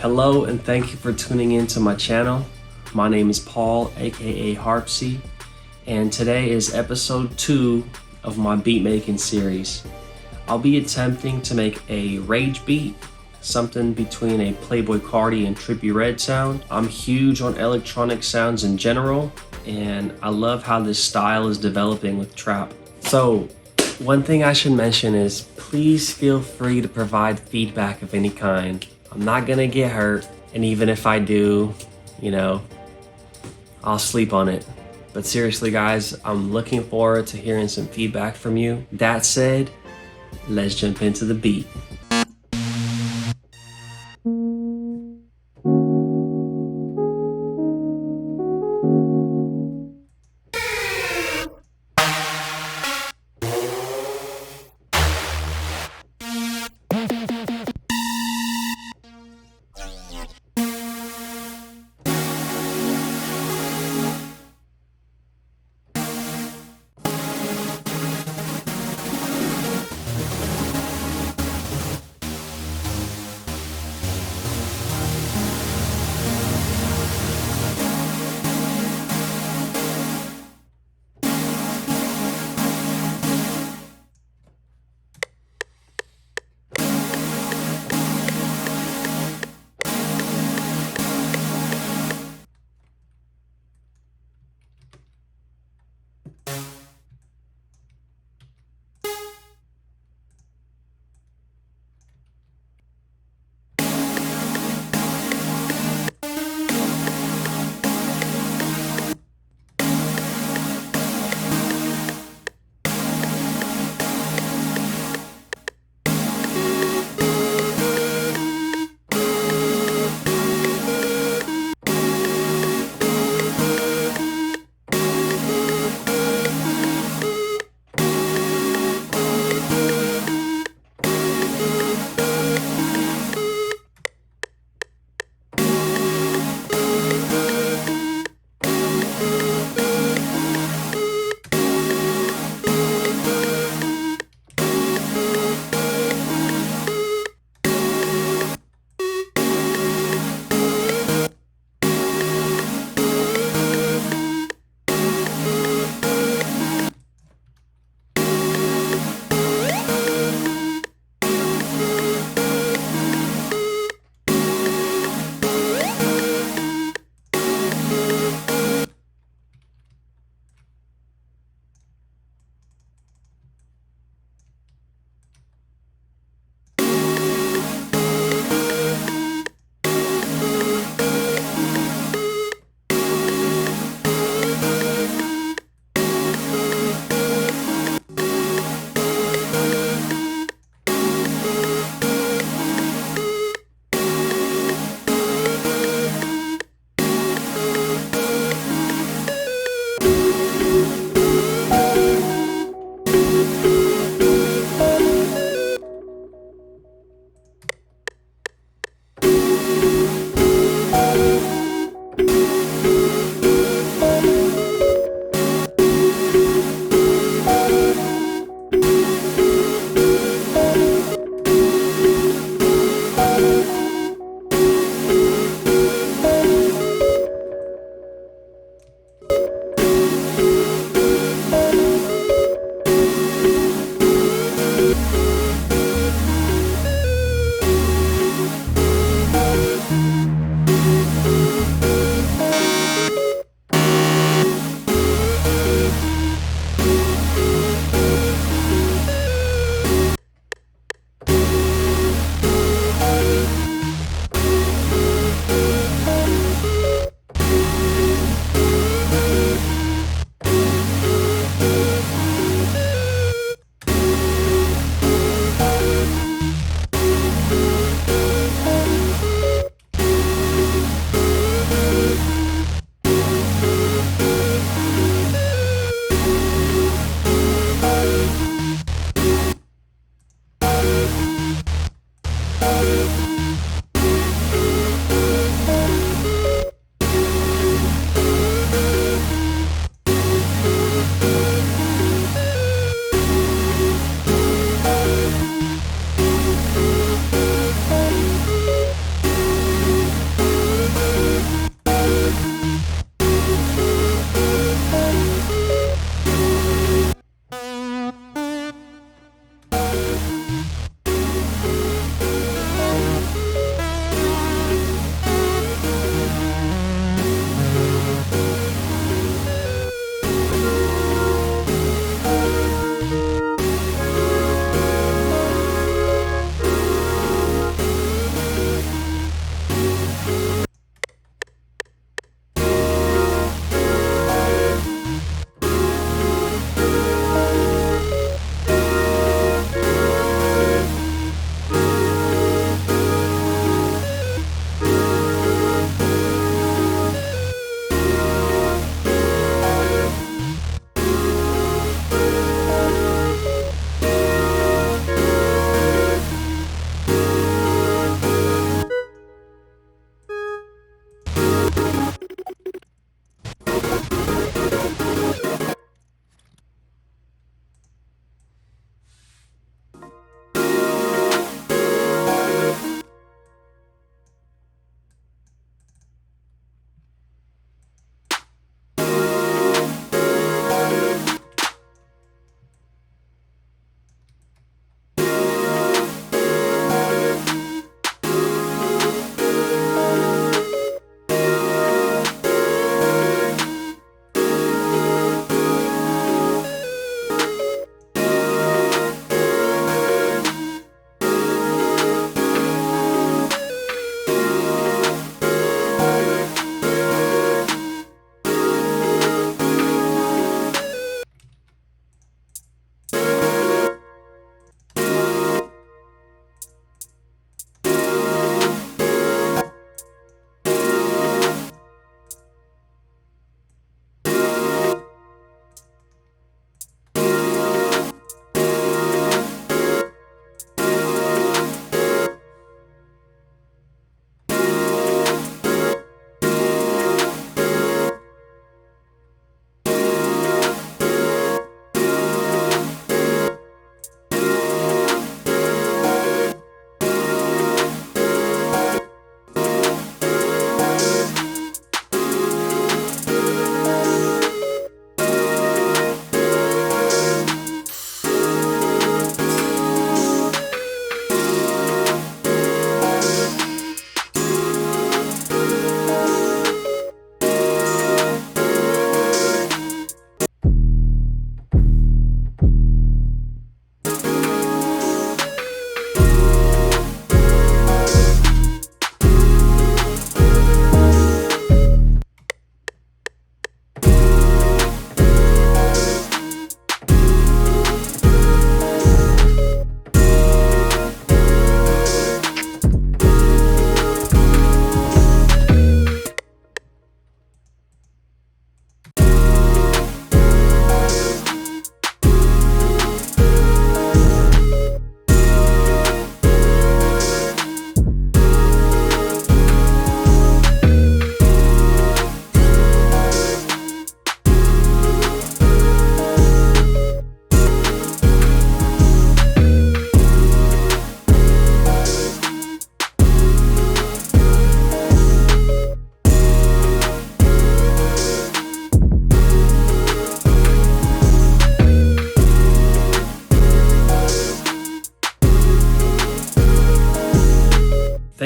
Hello and thank you for tuning in to my channel. My name is Paul, aka Harpsy, and today is episode 2 of my beat making series. I'll be attempting to make a rage beat, something between a Playboy Carti and Trippie Redd sound. I'm huge on electronic sounds in general, and I love how this style is developing with trap. So, one thing I should mention is please feel free to provide feedback of any kind. I'm not gonna get hurt, and even if I do, I'll sleep on it. But seriously guys, I'm looking forward to hearing some feedback from you. That said, let's jump into the beat.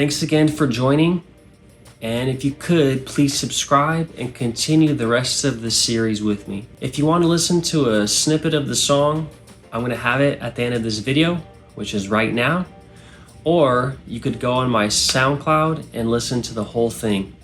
Thanks again for joining. And if you could, please subscribe and continue the rest of the series with me. If you want to listen to a snippet of the song, I'm going to have it at the end of this video, which is right now. Or you could go on my SoundCloud and listen to the whole thing.